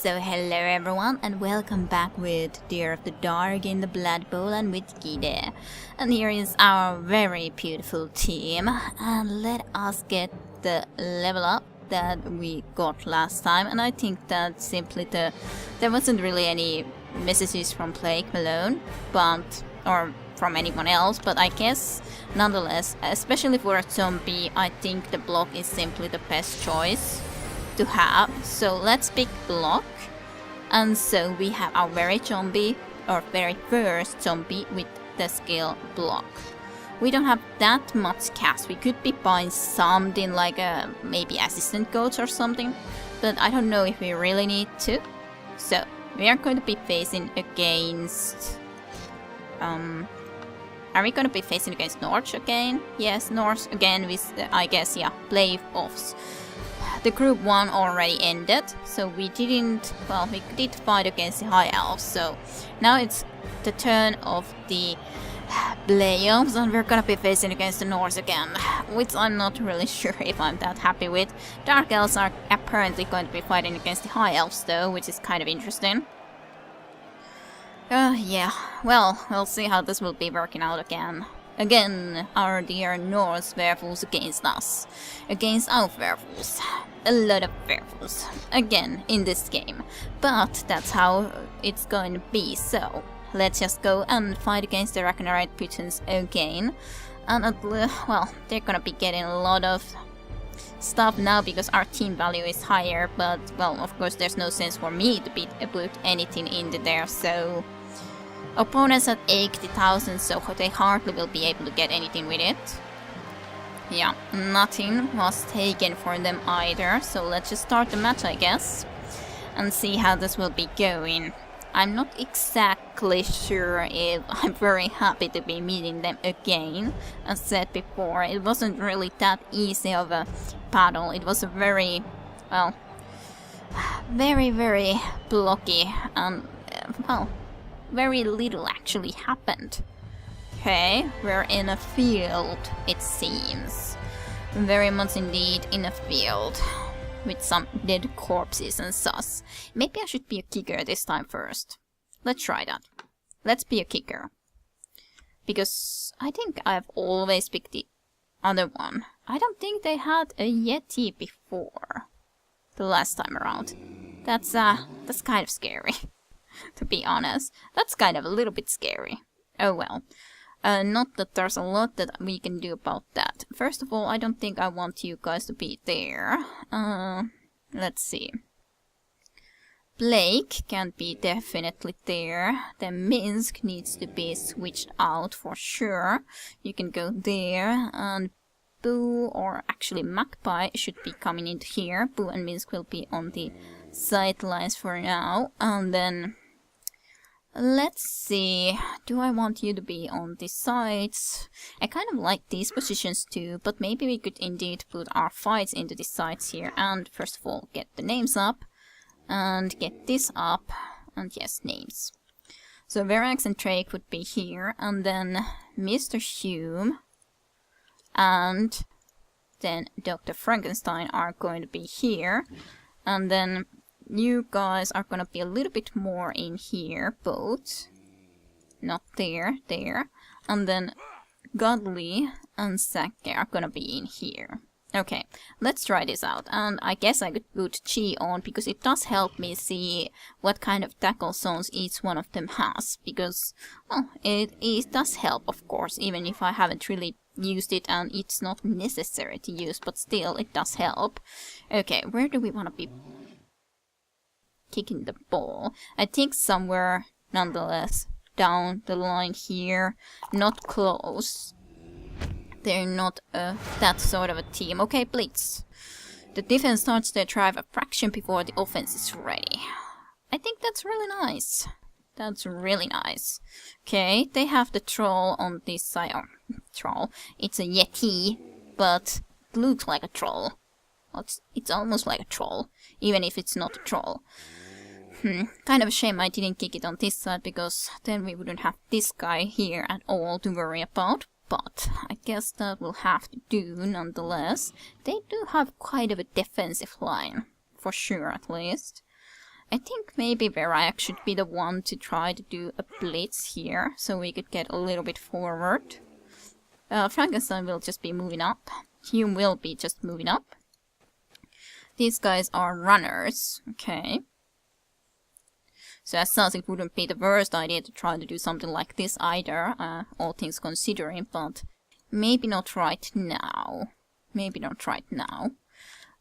So hello everyone and welcome back with Deer of the Dark in the Blood Bowl and with Gide. And here is our very beautiful team, and let us get the level up that we got last time. And I think that simply there wasn't really any messages from Blake Malone, or from anyone else, but I guess nonetheless, especially for a zombie, I think the block is simply the best choice to have. So let's pick block, and so we have our very first zombie with the skill block. We don't have that much cash. We could be buying something like maybe assistant goats or something, but I don't know if we really need to. So we are going to be facing against are we going to be facing against Norse again? Yes, Norse again with I guess, yeah, playoffs. The group 1 already ended, so we did fight against the High Elves, so now it's the turn of the playoffs and we're gonna be facing against the Norse again, which I'm not really sure if I'm that happy with. Dark Elves are apparently going to be fighting against the High Elves though, which is kind of interesting. Yeah, well, we'll see how this will be working out again. Again, our dear Norse werewolves against us. Against our werewolves. A lot of werewolves. Again, in this game. But that's how it's going to be, so let's just go and fight against the Ragnarite Putins again. And, well, they're gonna be getting a lot of stuff now because our team value is higher, but, well, of course there's no sense for me to put anything into there, so opponents at 80,000, so they hardly will be able to get anything with it. Yeah, nothing was taken for them either, so let's just start the match, I guess, and see how this will be going. I'm not exactly sure if I'm very happy to be meeting them again. As said before, it wasn't really that easy of a battle. It was a very, well, very blocky, and, well, very little actually happened. Okay, we're in a field, it seems. Very much indeed in a field. With some dead corpses and sus. Maybe I should be a kicker this time first. Let's try that. Let's be a kicker. Because I think I've always picked the other one. I don't think they had a Yeti before. The last time around. That's kind of scary. To be honest. That's kind of a little bit scary. Oh well. Not that there's a lot that we can do about that. First of all, I don't think I want you guys to be there. Let's see. Blake can be definitely there. Then Minsk needs to be switched out for sure. You can go there, and Boo, or actually Magpie, should be coming into here. Boo and Minsk will be on the sidelines for now, and then let's see, do I want you to be on the sides? I kind of like these positions too, but maybe we could indeed put our fights into the sides here. And first of all, get the names up, and get this up, and yes, names. So Verax and Drake would be here, and then Mr. Hume, and then Dr. Frankenstein are going to be here, and then you guys are gonna be a little bit more in here, both. Not there, there. And then Godly and Sake are gonna be in here. Okay, let's try this out. And I guess I could put Chi on, because it does help me see what kind of tackle zones each one of them has. Because, well, it does help, of course, even if I haven't really used it and it's not necessary to use, but still, it does help. Okay, where do we want to be kicking the ball? I think somewhere, nonetheless, down the line here. Not close. They're not that sort of a team. Okay, Blitz. The defense starts their drive a fraction before the offense is ready. I think that's really nice. That's really nice. Okay, they have the troll on this side. Oh, troll. It's a Yeti, but it looks like a troll. It's almost like a troll, even if it's not a troll. Kind of a shame I didn't kick it on this side, because then we wouldn't have this guy here at all to worry about. But I guess that will have to do nonetheless. They do have quite of a defensive line, for sure at least. I think maybe Verac should be the one to try to do a blitz here, so we could get a little bit forward. Frankenstein will just be moving up. Hume will be just moving up. These guys are runners, okay. So as such, it wouldn't be the worst idea to try to do something like this either, all things considering, but maybe not right now. Maybe not right now.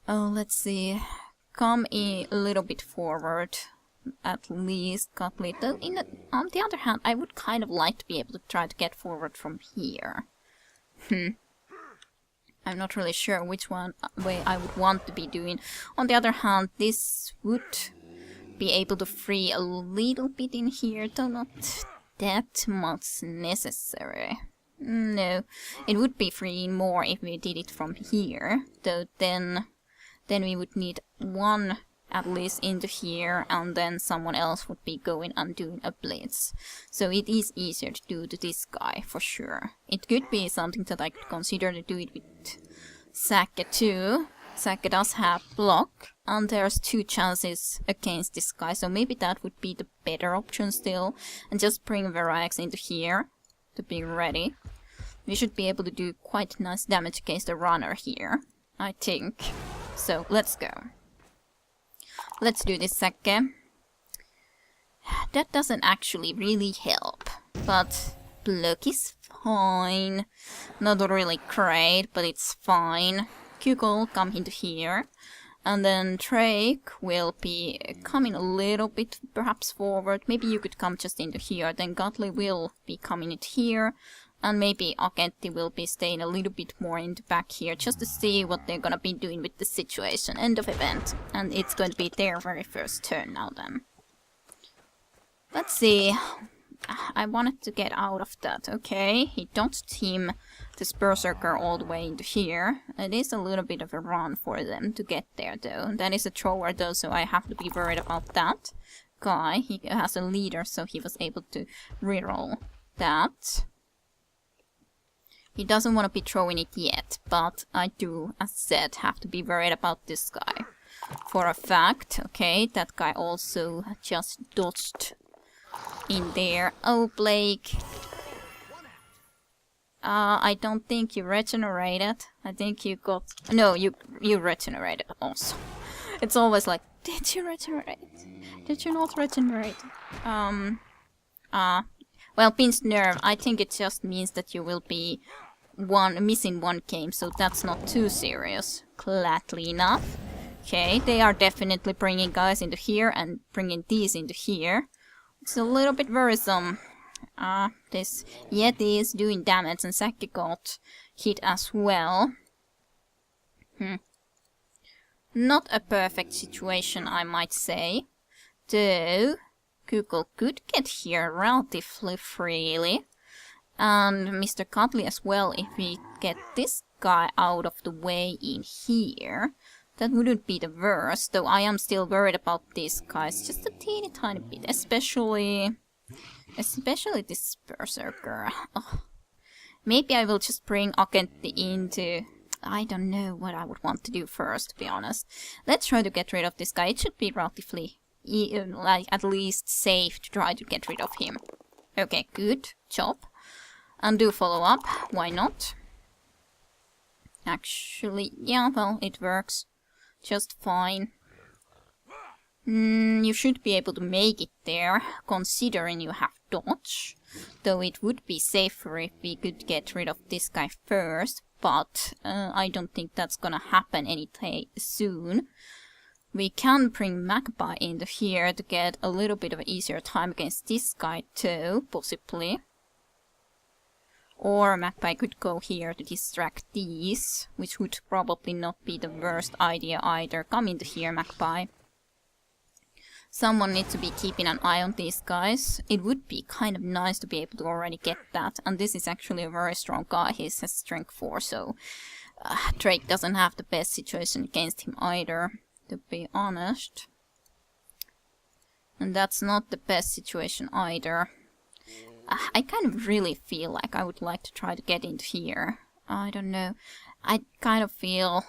Oh, let's see. Come a little bit forward, at least, Cutley. On the other hand, I would kind of like to be able to try to get forward from here. I'm not really sure which way I would want to be doing. On the other hand, this would be able to free a little bit in here, though not that much necessary. No, it would be freeing more if we did it from here, though then we would need one at least into here, and then someone else would be going and doing a blitz. So it is easier to do to this guy, for sure. It could be something that I could consider to do it with Saka too. Saka does have block, and there's 2 chances against this guy, so maybe that would be the better option still. And just bring Verax into here to be ready. We should be able to do quite nice damage against the runner here, I think. So let's go. Let's do this Saka. That doesn't actually really help, but block is fine. Not really great, but it's fine. Kugel come into here, and then Drake will be coming a little bit perhaps forward. Maybe you could come just into here, then Gutley will be coming into here, and maybe Agenti will be staying a little bit more in the back here, just to see what they're gonna be doing with the situation. End of event. And it's going to be their very first turn now then. Let's see. I wanted to get out of that. Okay, he don't team this Berserker all the way into here. It is a little bit of a run for them to get there though. That is a thrower though, so I have to be worried about that guy. He has a leader, so he was able to reroll that. He doesn't want to be throwing it yet, but I do, as said, have to be worried about this guy. For a fact, okay, that guy also just dodged in there. Oh, Blake. I don't think you regenerated. I think you got... No, you regenerated also. It's always like, did you regenerate? Did you not regenerate? Well, pinched nerve, I think it just means that you will be missing 1 game, so that's not too serious. Gladly enough. Okay, they are definitely bringing guys into here and bringing these into here. It's a little bit worrisome. This Yeti is doing damage, and Saki got hit as well. Not a perfect situation, I might say. Though Google could get here relatively freely. And Mr. Cutley as well, if we get this guy out of the way in here. That wouldn't be the worst, though I am still worried about these guys just a teeny tiny bit, especially this Berserker. Oh. Maybe I will just bring Agenti into... I don't know what I would want to do first, to be honest. Let's try to get rid of this guy. It should be relatively, like, at least safe to try to get rid of him. Okay, good job. And do follow up, why not? Actually, yeah, well, it works just fine. You should be able to make it there, considering you have dodge. Though it would be safer if we could get rid of this guy first, but I don't think that's gonna happen anytime soon. We can bring Magpie into here to get a little bit of an easier time against this guy too, possibly. Or Magpie could go here to distract these, which would probably not be the worst idea either. Come into here, Magpie. Someone needs to be keeping an eye on these guys. It would be kind of nice to be able to already get that. And this is actually a very strong guy. He has strength 4, so Drake doesn't have the best situation against him either, to be honest. And that's not the best situation either. I kind of really feel like I would like to try to get into here. I don't know. I kind of feel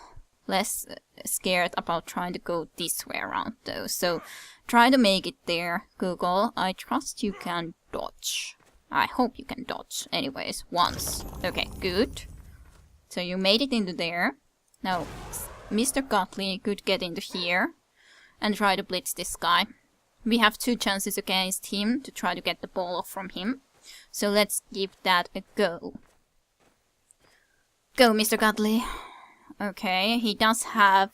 less scared about trying to go this way around though. So try to make it there, Google. I trust you can dodge. I hope you can dodge. Anyways, once. Okay, good. So you made it into there. Now, Mr. Gutley could get into here and try to blitz this guy. We have 2 chances against him to try to get the ball off from him. So let's give that a go. Go, Mr. Gutley. Okay, he does have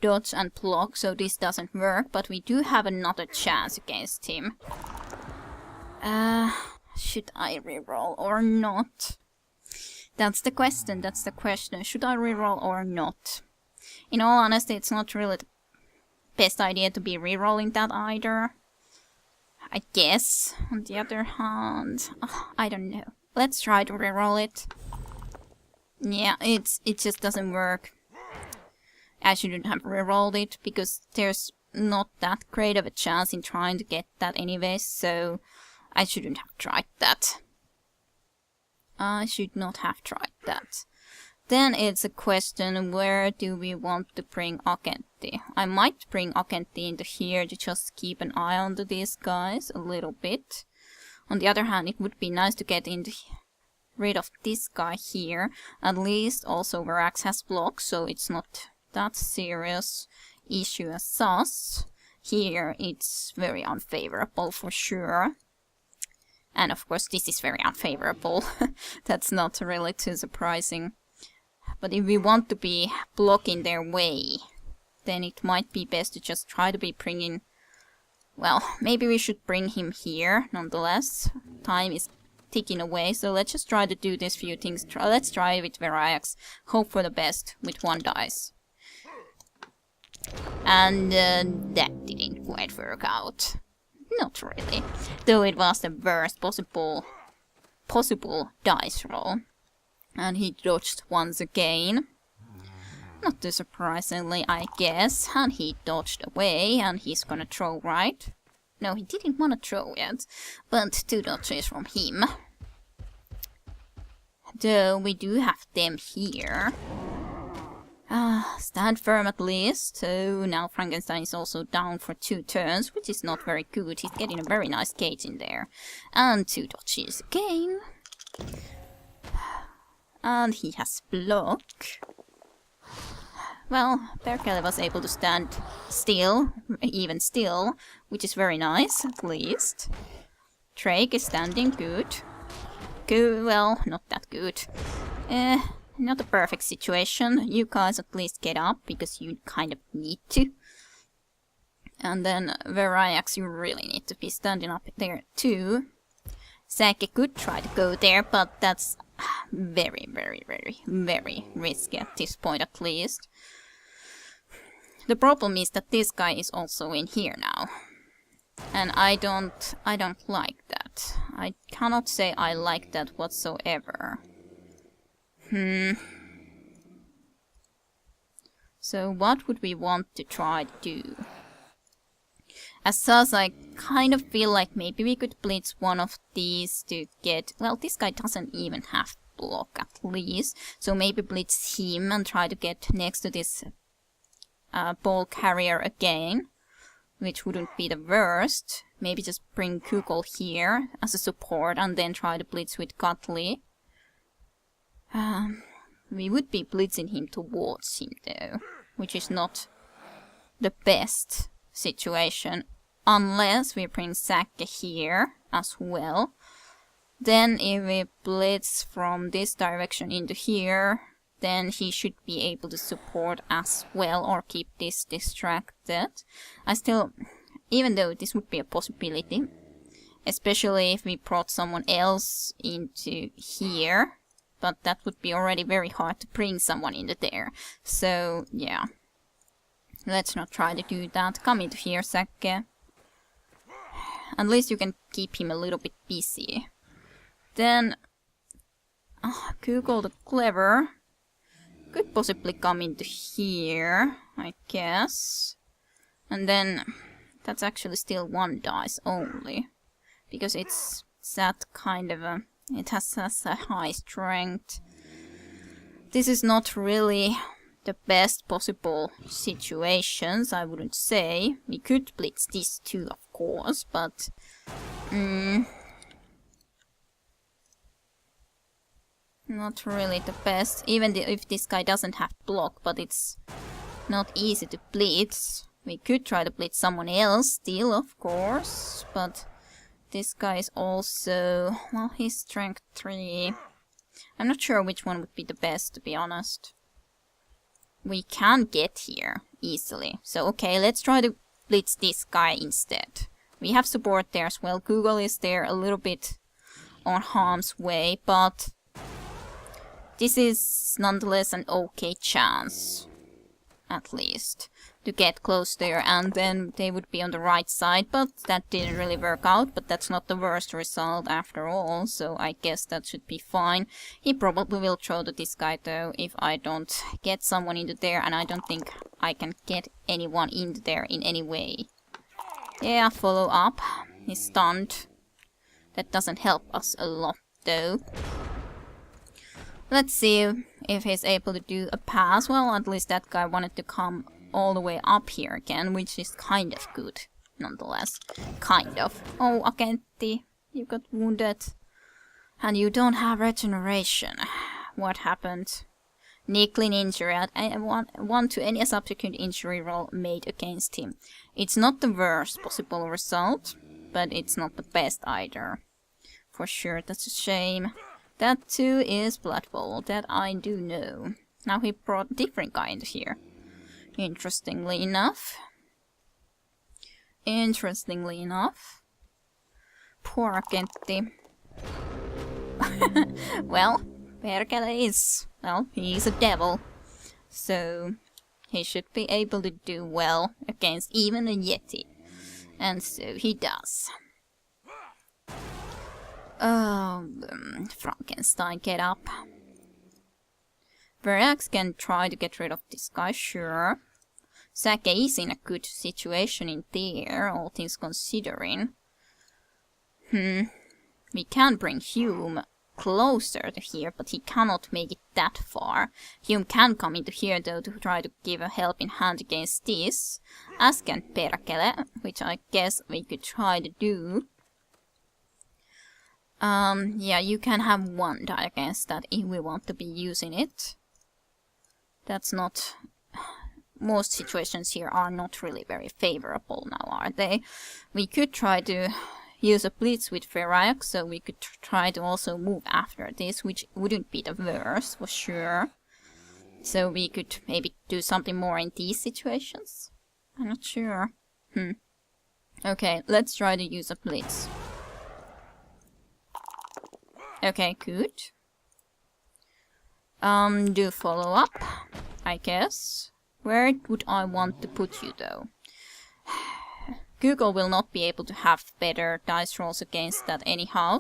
dodge and block, so this doesn't work, but we do have another chance against him. Should I reroll or not? That's the question, Should I reroll or not? In all honesty, it's not really the best idea to be rerolling that either. I guess. On the other hand, I don't know. Let's try to reroll it. Yeah, it just doesn't work. I shouldn't have rerolled it, because there's not that great of a chance in trying to get that anyway, so I shouldn't have tried that. I should not have tried that. Then it's a question, where do we want to bring Akenti? I might bring Akenti into here to just keep an eye on these guys a little bit. On the other hand, it would be nice to get rid of this guy here. At least also Verax has blocks, so it's not that serious issue as such. Here it's very unfavorable for sure. And of course this is very unfavorable. That's not really too surprising. But if we want to be blocking their way, then it might be best to just try to be bringing... Well, maybe we should bring him here nonetheless. Time is ticking away, so let's just try to do these few things. Let's try with Verax. Hope for the best with 1 dice. And that didn't quite work out. Not really. Though it was the worst possible dice roll. And he dodged once again. Not too surprisingly, I guess. And he dodged away, and he's gonna throw, right? No, he didn't want to throw yet. But 2 dodges from him. Though we do have them here. Stand firm at least. So now Frankenstein is also down for 2 turns, which is not very good. He's getting a very nice cage in there. And 2 dodges again. And he has block. Well, Berkeley was able to stand still, even still, which is very nice, at least. Drake is standing good. Well, not that good. Not a perfect situation. You guys at least get up, because you kind of need to. And then Verax, you really need to be standing up there too. Sake could try to go there, but that's very, very, very, very risky at this point at least. The problem is that this guy is also in here now. And I don't like that. I cannot say I like that whatsoever. So what would we want to try to do? As such, I kind of feel like maybe we could blitz one of these to get... Well, this guy doesn't even have block at least. So maybe blitz him and try to get next to this ball carrier again. Which wouldn't be the worst. Maybe just bring Kugel here as a support and then try to blitz with Gutley. We would be blitzing him towards him though. Which is not the best situation. Unless we bring Sake here as well. Then if we blitz from this direction into here, then he should be able to support as well or keep this distracted. I still, even though this would be a possibility, especially if we brought someone else into here, but that would be already very hard to bring someone into there. So yeah, let's not try to do that. Come into here, Sake. At least you can keep him a little bit busy. Then Google the Clever could possibly come into here, I guess. And then that's actually still 1 dice only. Because it's that kind of a... It has a high strength. This is not really the best possible situations, I wouldn't say. We could blitz this too, of course, but... not really the best, even if this guy doesn't have block, but it's not easy to blitz. We could try to blitz someone else still, of course, but this guy is also... well, he's strength 3. I'm not sure which one would be the best, to be honest. We can get here easily, so okay, let's try to blitz this guy instead. We have support there as well. Google is there a little bit on harm's way, but this is nonetheless an okay chance, at least, to get close there, and then they would be on the right side, but that didn't really work out. But that's not the worst result after all, so I guess that should be fine. He probably will throw to this guy though, if I don't get someone into there, and I don't think I can get anyone in there in any way. Yeah, follow up. He's stunned. That doesn't help us a lot though. Let's see if he's able to do a pass. Well, at least that guy wanted to come all the way up here again, which is kind of good, nonetheless. Kind of. Oh, Akenti, you got wounded. And you don't have regeneration. What happened? Nicklin injury. I want 1 to any subsequent injury roll made against him. It's not the worst possible result, but it's not the best either. For sure, that's a shame. That too is Blood Bowl, that I do know. Now he brought a different guy into here. Interestingly enough. Poor Akenti. Well, Perkele is... well, he's a devil. So, he should be able to do well against even a Yeti. And so he does. Frankenstein, get up. Verax can try to get rid of this guy, sure. Sake is in a good situation in there, all things considering. We can bring Hume closer to here, but he cannot make it that far. Hume can come into here though to try to give a helping hand against this, as can Perkele, which I guess we could try to do. Yeah, you can have 1 die against that if we want to be using it. That's not... most situations here are not really very favorable now, are they? We could try to use a blitz with Ferrax, so we could try to also move after this, which wouldn't be the worst, for sure. So we could maybe do something more in these situations? I'm not sure. Okay, let's try to use a blitz. Okay, good. Do follow up, I guess. Where would I want to put you though? Google will not be able to have better dice rolls against that anyhow.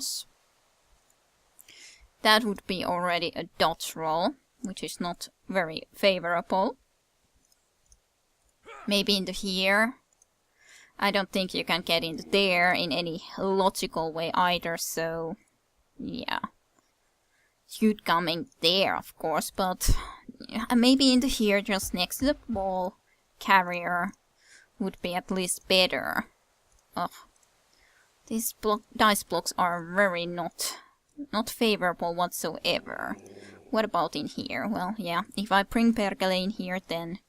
That would be already a dodge roll, which is not very favorable. Maybe into here. I don't think you can get into there in any logical way either, so... yeah. You'd come in there, of course, but maybe into here, just next to the ball carrier, would be at least better. Ugh. These dice blocks are very not favorable whatsoever. What about in here? Well, yeah, if I bring Perkele in here, then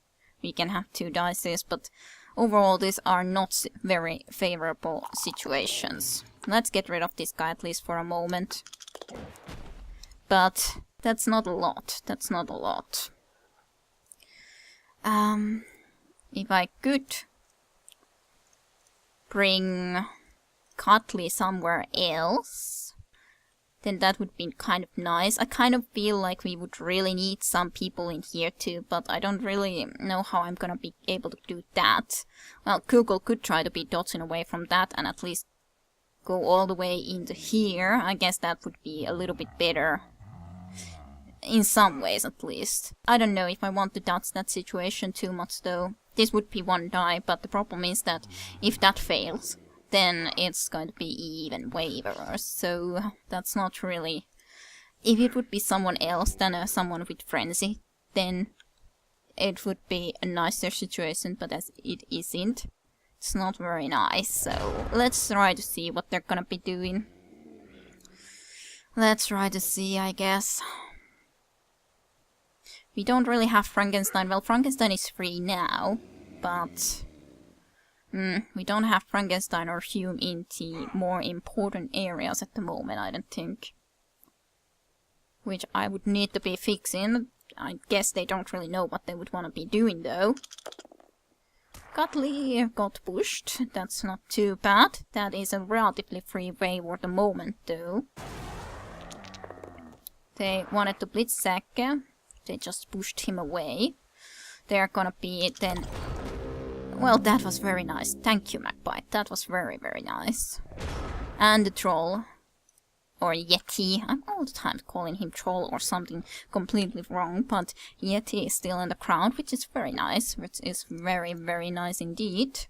we can have 2 dices, but overall these are not very favorable situations. Let's get rid of this guy at least for a moment. But that's not a lot. That's not a lot. If I could bring Cutley somewhere else, then that would be kind of nice. I kind of feel like we would really need some people in here too, but I don't really know how I'm gonna be able to do that. Well, Google could try to be dodging away from that and at least go all the way into here. I guess that would be a little bit better. In some ways, at least. I don't know if I want to dodge that situation too much, though. This would be 1 die, but the problem is that if that fails, then it's going to be even way worse. So that's not really... if it would be someone else than someone with frenzy, then it would be a nicer situation, but as it isn't, it's not very nice. So let's try to see what they're gonna be doing. Let's try to see, I guess. We don't really have Frankenstein. Well, Frankenstein is free now, but we don't have Frankenstein or Hume in the more important areas at the moment, I don't think. Which I would need to be fixing. I guess they don't really know what they would want to be doing, though. Cutley got pushed. That's not too bad. That is a relatively free way for the moment, though. They wanted to blitz Zacke. They just pushed him away. They're gonna be then... Well, that was very nice. Thank you, Magpie. That was very, very nice. And the troll. Or Yeti. I'm all the time calling him troll or something completely wrong. But Yeti is still in the crowd, which is very nice. Which is very, very nice indeed.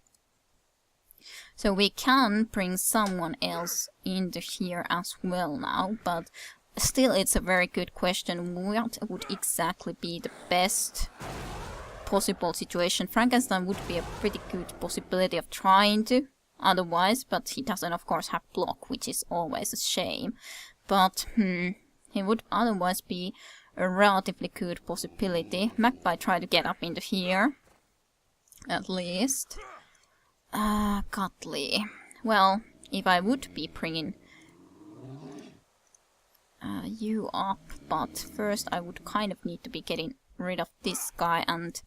So we can bring someone else into here as well now. But still, it's a very good question. What would exactly be the best possible situation? Frankenstein would be a pretty good possibility of trying to otherwise, but he doesn't of course have block, which is always a shame. But he would otherwise be a relatively good possibility. Magpie try to get up into here at least. Cutley. Well, if I would be bringing you up, but first I would kind of need to be getting rid of this guy, and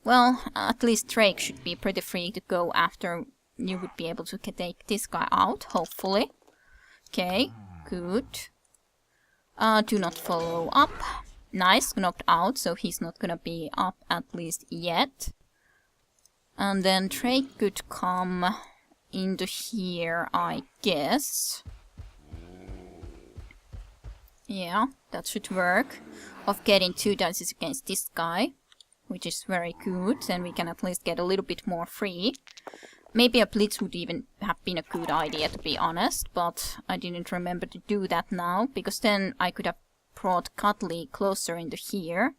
well, at least Drake should be pretty free to go after. You would be able to take this guy out, hopefully. Okay, good. Do not follow up. Nice, knocked out, so he's not gonna be up at least yet. And then Drake could come into here, I guess. Yeah, that should work. Of getting 2 dices against this guy, which is very good. Then we can at least get a little bit more free. Maybe a blitz would even have been a good idea, to be honest, but I didn't remember to do that now, because then I could have brought Cutley closer into here.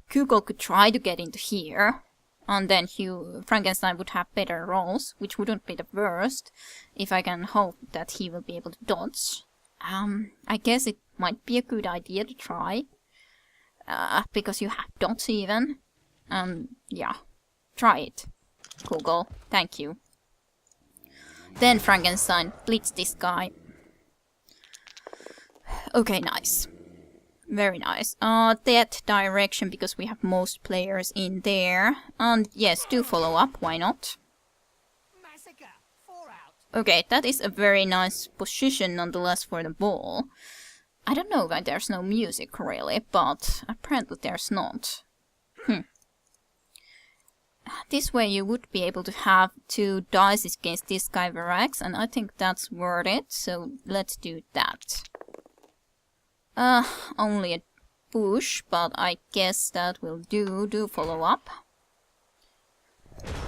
Kugel could try to get into here, and then Frankenstein would have better rolls, which wouldn't be the worst, if I can hope that he will be able to dodge. I guess it might be a good idea to try, because you have dots even. Yeah, try it. Kugel, thank you. Then Frankenstein, blitz this guy. Okay, nice. Very nice. That direction, because we have most players in there. And yes, do follow up, why not? Okay, that is a very nice position nonetheless for the ball. I don't know why there's no music really, but apparently there's not. This way you would be able to have 2 dice against this guy Verax, and I think that's worth it, so let's do that. Only a push, but I guess that will do. Do follow up.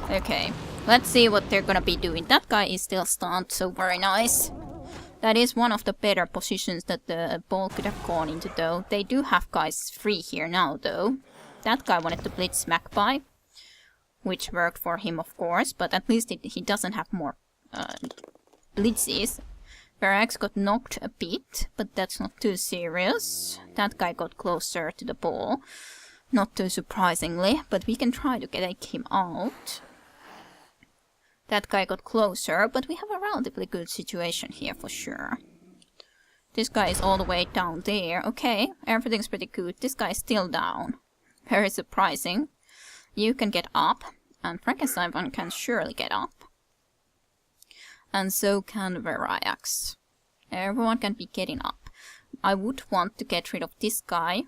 Okay, let's see what they're gonna be doing. That guy is still stunned, so very nice. That is one of the better positions that the ball could have gone into, though. They do have guys free here now, though. That guy wanted to blitz Magpie, which worked for him, of course, but at least he doesn't have more blitzes. Verax got knocked a bit, but that's not too serious. That guy got closer to the ball, not too surprisingly, but we can try to take him out. That guy got closer, but we have a relatively good situation here for sure. This guy is all the way down there. Okay, everything's pretty good. This guy is still down. Very surprising. You can get up, and Frankenstein one can surely get up. And so can Verax. Everyone can be getting up. I would want to get rid of this guy.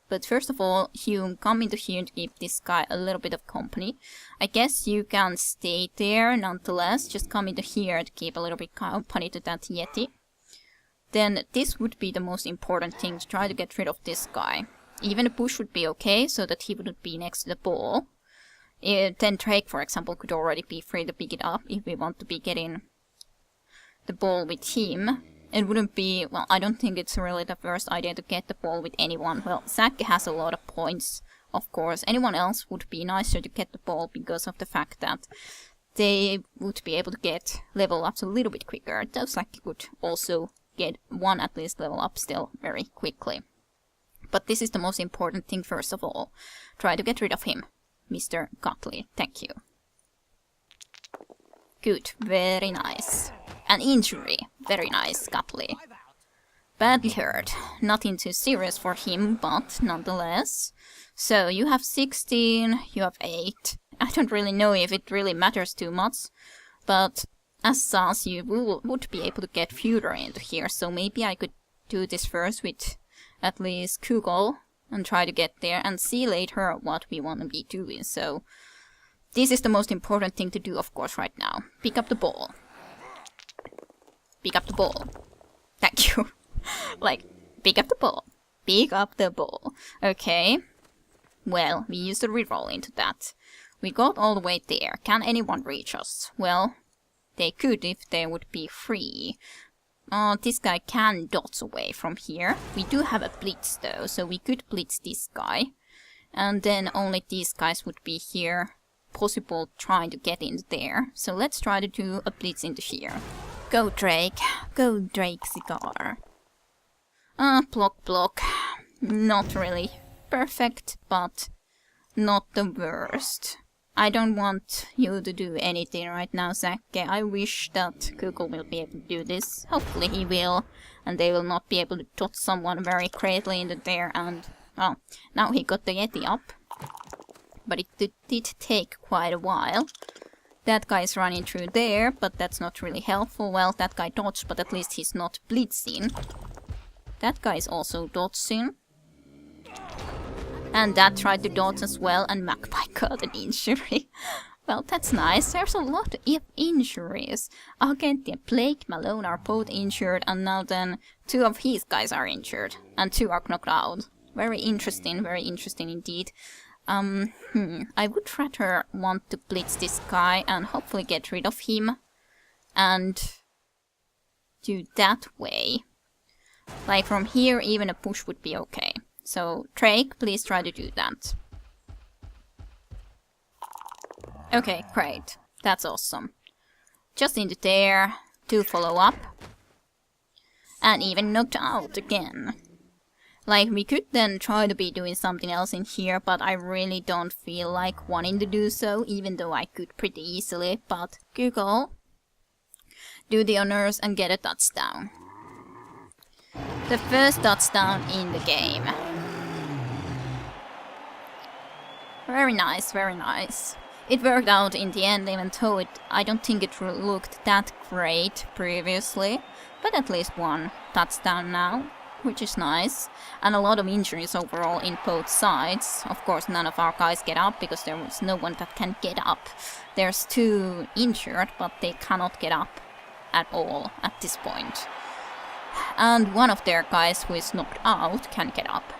But first of all, Hume, come into here to give this guy a little bit of company. I guess you can stay there nonetheless. Just come into here to keep a little bit company to that Yeti. Then this would be the most important thing, to try to get rid of this guy. Even a push would be okay, so that he wouldn't be next to the ball. Then Drake, for example, could already be free to pick it up if we want to be getting the ball with him. It wouldn't be, well, I don't think it's really the first idea to get the ball with anyone. Well, Zack has a lot of points of course. Anyone else would be nicer to get the ball because of the fact that they would be able to get level ups a little bit quicker. Dosaki would also get one at least level up still very quickly. But this is the most important thing first of all. Try to get rid of him, Mr. Cutley. Thank you. Good, very nice. An injury, very nice, Cutley. Badly hurt. Nothing too serious for him, but nonetheless. So you have 16, you have 8. I don't really know if it really matters too much, but as such you would be able to get Future into here, so maybe I could do this first with at least Kugel and try to get there and see later what we want to be doing. So this is the most important thing to do, of course, right now. Pick up the ball. Pick up the ball. Thank you. Like, pick up the ball. Pick up the ball. Okay. Well, we used a reroll into that. We got all the way there. Can anyone reach us? Well, they could if they would be free. This guy can dodge away from here. We do have a blitz though, so we could blitz this guy. And then only these guys would be here. Possible trying to get in there. So let's try to do a blitz into here. Go Drake. Go Drake Cigar. Block. Not really perfect, but not the worst. I don't want you to do anything right now, Zakke. I wish that Google will be able to do this. Hopefully he will. And they will not be able to dodge someone very greatly into there. And, well, now he got the Yeti up. But it did take quite a while. That guy is running through there, but that's not really helpful. Well, that guy dodged, but at least he's not blitzing. That guy is also dodging. And that tried to dodge as well, and Magpie got an injury. Well, that's nice. There's a lot of injuries. Agent and Blake Malone are both injured, and now then 2 of his guys are injured. And 2 are knocked out. Very interesting indeed. I would rather want to blitz this guy and hopefully get rid of him. And do that way. Like from here, even a push would be okay. So, Drake, please try to do that. Okay, great. That's awesome. Just into there, 2 follow up. And even knocked out again. Like, we could then try to be doing something else in here, but I really don't feel like wanting to do so, even though I could pretty easily. But, Google, do the honors and get a touchdown. The first touchdown in the game. Very nice, very nice. It worked out in the end, even though I don't think it looked that great previously. But at least 1 touchdown now, which is nice. And a lot of injuries overall in both sides. Of course, none of our guys get up, because there was no one that can get up. There's 2 injured, but they cannot get up at all at this point. And one of their guys who is knocked out can get up.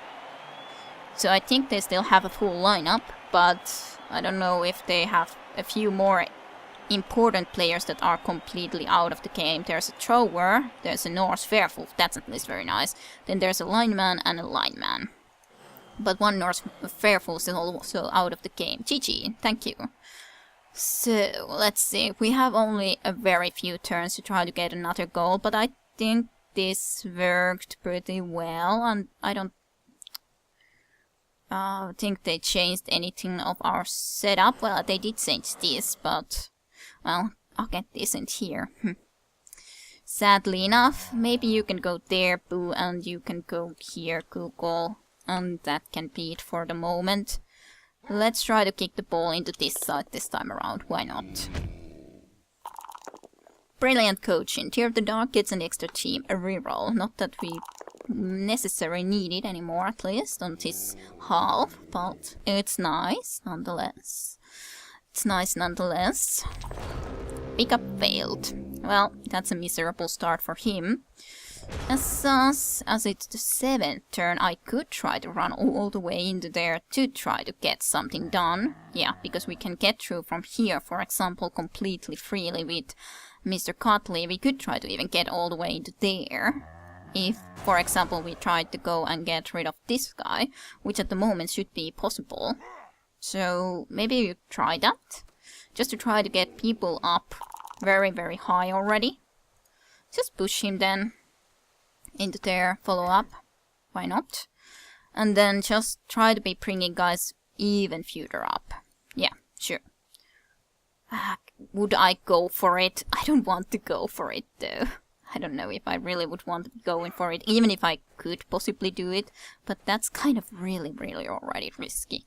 So I think they still have a full lineup, but I don't know if they have a few more important players that are completely out of the game. There's a thrower, there's a Norse werewolf, that's at least very nice. Then there's a lineman and a lineman. But one Norse werewolf is also out of the game. GG, thank you. So, let's see, we have only a very few turns to try to get another goal, but I think this worked pretty well, and I don't think they changed anything of our setup. Well, they did change this, but, well, I'll get this in here. Sadly enough, maybe you can go there, Boo, and you can go here, Google, and that can be it for the moment. Let's try to kick the ball into this side this time around, why not? Brilliant coaching. Tear of the Dark gets an extra team, a reroll. Not that we necessarily need it anymore, at least, on this half, but it's nice, nonetheless. It's nice, nonetheless. Pickup failed. Well, that's a miserable start for him. As it's the 7th turn, I could try to run all the way into there to try to get something done. Yeah, because we can get through from here, for example, completely freely with Mr. Cutley. We could try to even get all the way into there. if, for example, we tried to go and get rid of this guy, which at the moment should be possible. So maybe you try that, just to try to get people up very, very high already. Just push him then into there, follow up, why not? And then just try to be bringing guys even further up. Yeah, sure. Would I go for it? I don't want to go for it though. I don't know if I really would want to go in for it, even if I could possibly do it. But that's kind of really, really already risky.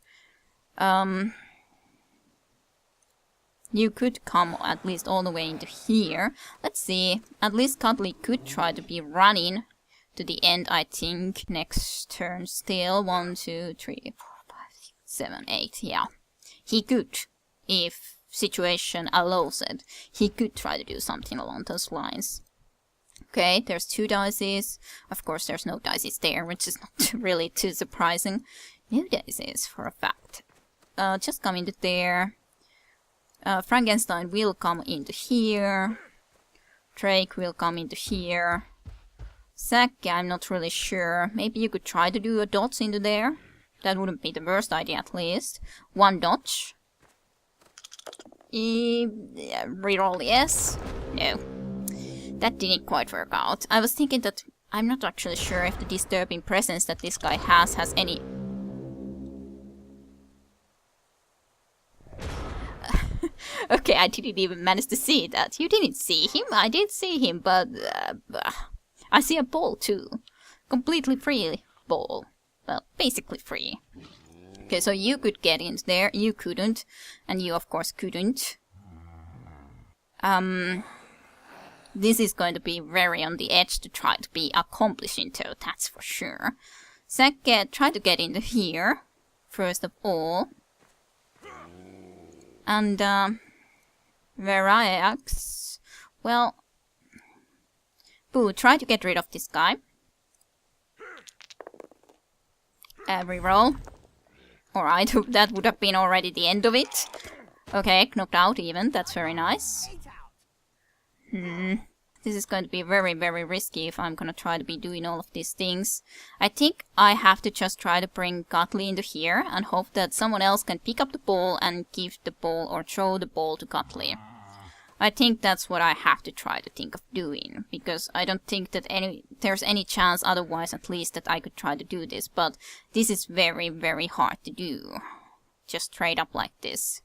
You could come at least all the way into here. Let's see. At least Cuddly could try to be running to the end, I think. Next turn still. 1, 2, 3, 4, 5, 6, 7, 8. Yeah. He could, if situation allows it. He could try to do something along those lines. Okay, there's 2 dices. Of course, there's no dices there, which is not really too surprising. No dices, for a fact. Just come into there. Frankenstein will come into here. Drake will come into here. Zack, I'm not really sure. Maybe you could try to do a dodge into there. That wouldn't be the worst idea, at least. 1 dodge. Reroll, yes. No. That didn't quite work out. I was thinking that I'm not actually sure if the disturbing presence that this guy has any... Okay, I didn't even manage to see that. You didn't see him? I did see him, but... I see a ball too. Completely free ball. Well, basically free. Okay, so you could get in there, you couldn't. And you, of course, couldn't. This is going to be very on the edge to try to be accomplishing though, that's for sure. Zack, try to get into here, first of all. And, Variax, well... Boo, try to get rid of this guy. Reroll. Alright, that would have been already the end of it. Okay, knocked out even, that's very nice. This is going to be very, very risky if I'm gonna try to be doing all of these things. I think I have to just try to bring Cutley into here and hope that someone else can pick up the ball and give the ball or throw the ball to Cutley. I think that's what I have to try to think of doing, because I don't think that there's any chance otherwise, at least, that I could try to do this, but this is very, very hard to do. Just straight up like this.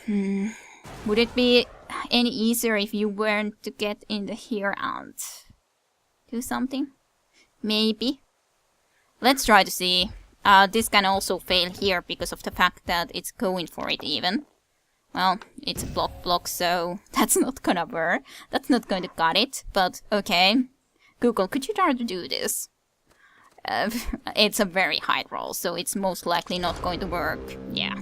Would it be any easier if you weren't to get in the here and do something? Maybe. Let's try to see. This can also fail here because of the fact that it's going for it even. Well, it's a block, so that's not gonna work. That's not going to cut it, but okay. Google, could you try to do this? It's a very high roll, so it's most likely not going to work. Yeah.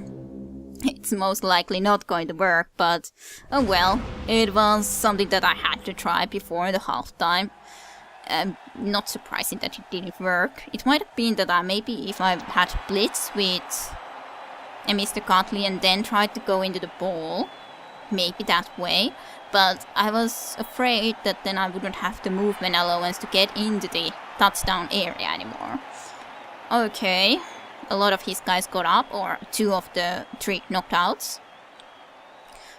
It's most likely not going to work, but oh well. It was something that I had to try before the halftime. Not surprising that it didn't work. It might have been that maybe if I had Blitz with Mr. Cutley and then tried to go into the ball, maybe that way, but I was afraid that then I wouldn't have the movement allowance to get into the touchdown area anymore. Okay, a lot of his guys got up, or 2 of the 3 knockouts.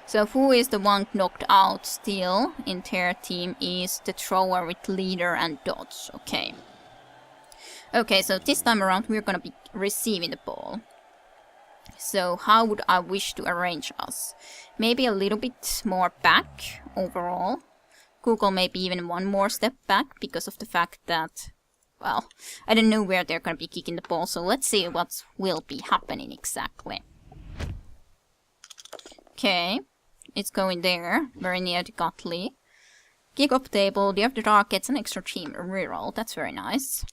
So who is the one knocked out still in their team is the thrower with leader and dodge. Okay. Okay, so this time around we're gonna be receiving the ball. So how would I wish to arrange us? Maybe a little bit more back overall. Google maybe even 1 more step back because of the fact that, well, I don't know where they're gonna be kicking the ball, so let's see what will be happening exactly. Okay, it's going there, very near to Cutley. Kick off table, the After Dark gets an extra team reroll, that's very nice.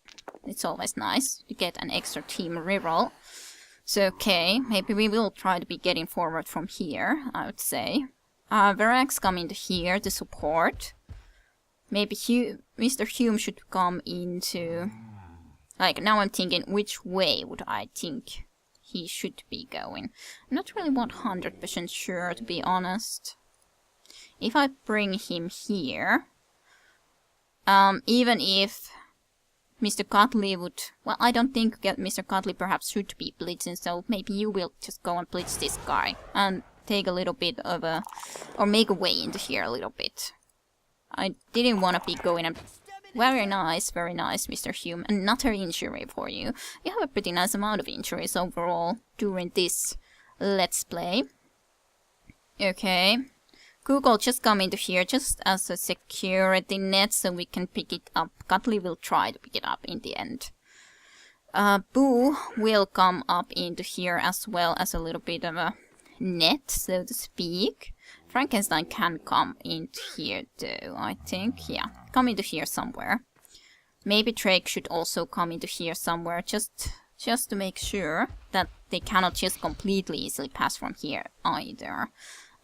It's always nice to get an extra team reroll. So okay, maybe we will try to be getting forward from here, I would say. Verax come into here to support. Maybe Mr. Hume should come into... Like, now I'm thinking, which way would I think he should be going? I'm not really 100% sure, to be honest. If I bring him here... Even if Mr. Cutley would... Well, I don't think Mr. Cutley perhaps should be blitzing, so maybe you will just go and blitz this guy. And take a little bit of a... Or make a way into here a little bit. I didn't want to be going and... Very nice, Mr. Hume. Another injury for you. You have a pretty nice amount of injuries overall during this Let's Play. Okay. Google, just come into here just as a security net so we can pick it up. Cutley will try to pick it up in the end. Boo will come up into here as well as a little bit of a net, so to speak. Frankenstein can come into here though, I think. Yeah, come into here somewhere. Maybe Drake should also come into here somewhere, just to make sure that they cannot just completely easily pass from here either.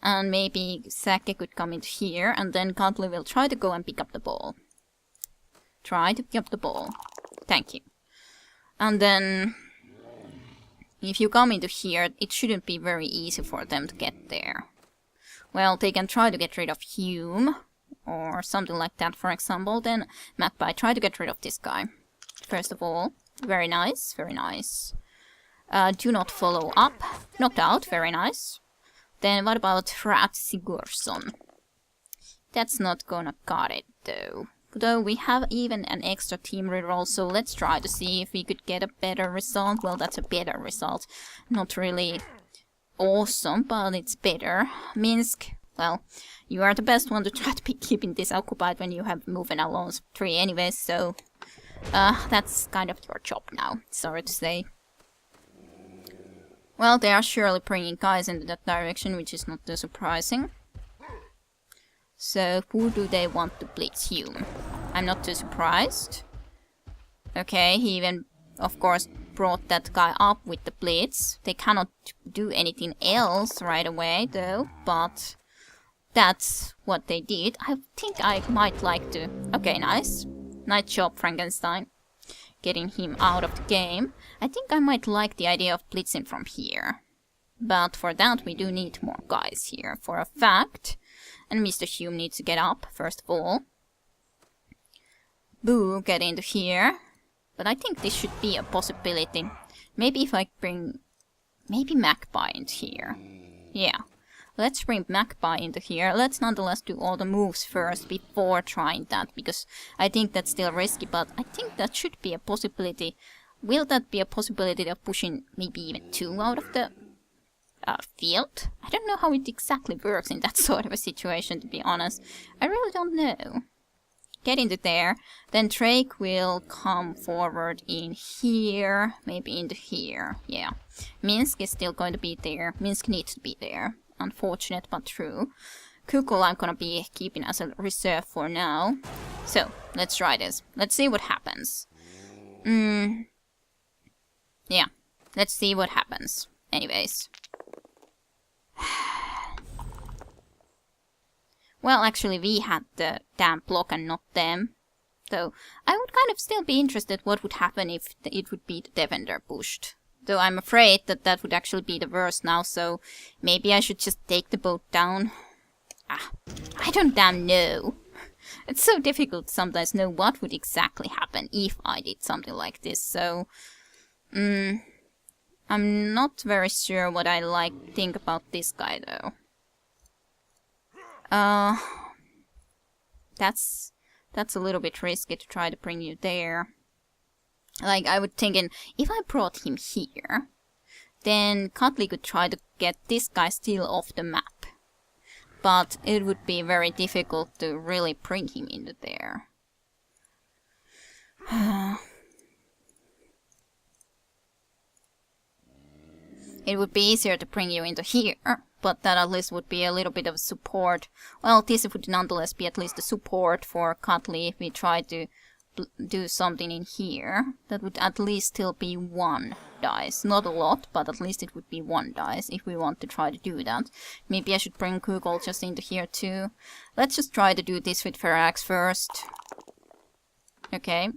And maybe Sake could come into here, and then Cutley will try to go and pick up the ball. Try to pick up the ball. Thank you. And then, if you come into here, it shouldn't be very easy for them to get there. Well, they can try to get rid of Hume, or something like that, for example. Then, Magpie, try to get rid of this guy. First of all, very nice, very nice. Do not follow up. Knocked out, very nice. Then what about Rat Sigurdsson? That's not gonna cut it though. Though we have even an extra team reroll, so let's try to see if we could get a better result. Well, that's a better result. Not really awesome, but it's better. Minsk, well, you are the best one to try to be keeping this occupied when you have moving along 3 anyways, so that's kind of your job now, sorry to say. Well, they are surely bringing guys into that direction, which is not too surprising. So, who do they want to blitz? Hume. I'm not too surprised. Okay, he even, of course, brought that guy up with the blitz. They cannot do anything else right away, though, but that's what they did. I think I might like to... Okay, nice. Nice job, Frankenstein. Getting him out of the game. I think I might like the idea of blitzing from here. But for that we do need more guys here, for a fact. And Mr. Hume needs to get up, first of all. Boo, get into here. But I think this should be a possibility. Maybe if I bring... Maybe Magpie into here. Yeah. Let's bring Magpie into here. Let's nonetheless do all the moves first before trying that, because I think that's still risky, but I think that should be a possibility. Will that be a possibility of pushing maybe even 2 out of the field? I don't know how it exactly works in that sort of a situation, to be honest. I really don't know. Get into there. Then Drake will come forward in here, maybe into here. Yeah. Minsk is still going to be there. Minsk needs to be there. Unfortunate, but true. Kukul I'm gonna be keeping as a reserve for now. So, let's try this. Let's see what happens. Yeah, let's see what happens. Anyways. Well, actually we had the damn block and not them. Though, I would kind of still be interested what would happen if it would be the defender pushed. Though I'm afraid that that would actually be the worst now, so maybe I should just take the boat down. I don't damn know. It's so difficult to sometimes know what would exactly happen if I did something like this, so... I'm not very sure what I think about this guy, though. That's a little bit risky to try to bring you there. Like, I would thinking, if I brought him here, then Cutley could try to get this guy still off the map. But it would be very difficult to really bring him into there. It would be easier to bring you into here, but that at least would be a little bit of support. Well, this would nonetheless be at least a support for Cutley if we try to do something in here. That would at least still be 1 dice. Not a lot, but at least it would be 1 dice if we want to try to do that. Maybe I should bring Google just into here too. Let's just try to do this with Ferax first. Okay.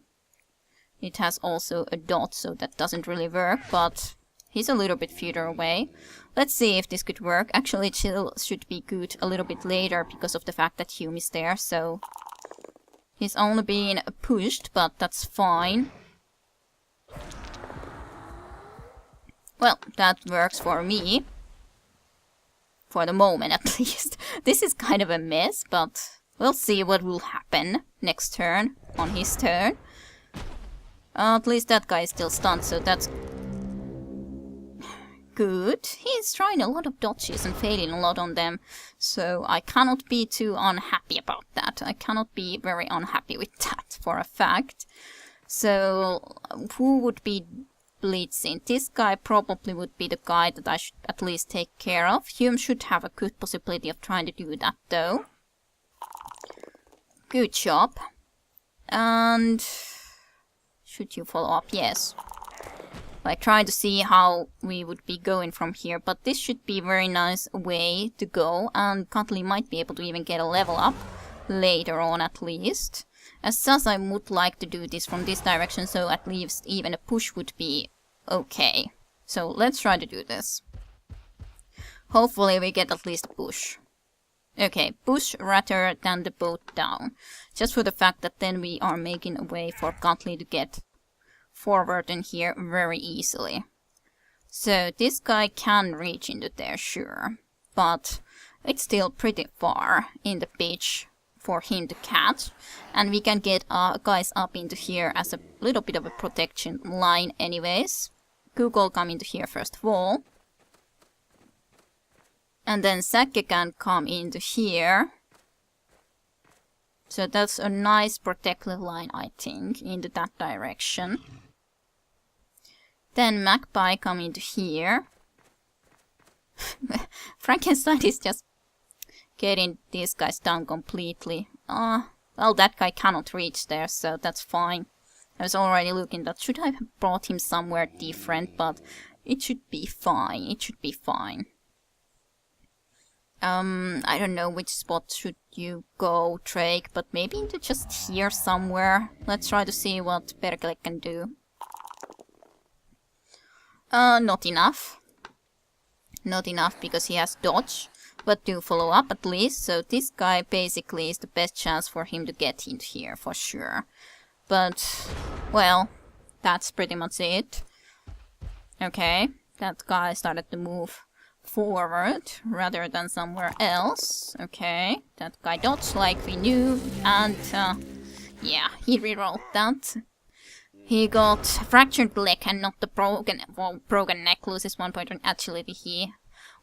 It has also a dot, so that doesn't really work, but he's a little bit further away. Let's see if this could work. Actually, it still should be good a little bit later because of the fact that Hume is there, so... He's only being pushed, but that's fine. Well, that works for me. For the moment, at least. This is kind of a mess, but we'll see what will happen next turn, on his turn. At least that guy is still stunned, so that's good. He's trying a lot of dodges and failing a lot on them, so I cannot be too unhappy about that. I cannot be very unhappy with that, for a fact. So, who would be blitzing? This guy probably would be the guy that I should at least take care of. Hume should have a good possibility of trying to do that, though. Good job. And should you follow up? Yes. Like trying to see how we would be going from here, but this should be a very nice way to go, and Cutley might be able to even get a level up later on at least. As such, I would like to do this from this direction, so at least even a push would be okay. So let's try to do this. Hopefully we get at least a push. Okay, push rather than the boat down. Just for the fact that then we are making a way for Cutley to get forward in here very easily. So this guy can reach into there, sure. But it's still pretty far in the pitch for him to catch, and we can get guys up into here as a little bit of a protection line anyways. Google come into here first of all, and then Säkke can come into here. So that's a nice protective line, I think, into that direction. Then Magpie come into here. Frankenstein is just getting these guys down completely. Well, that guy cannot reach there, so that's fine. I was already looking that should I have brought him somewhere different, but it should be fine. It should be fine. I don't know which spot should you go, Drake, but maybe into just here somewhere. Let's try to see what Perkele can do. Not enough. Not enough because he has dodge. But do follow up at least, so this guy basically is the best chance for him to get into here, for sure. But, well, that's pretty much it. Okay, that guy started to move forward rather than somewhere else. Okay, that guy dodged like we knew, and yeah, he rerolled that. He got fractured leg and not the broken neck, loses 1 point on agility. He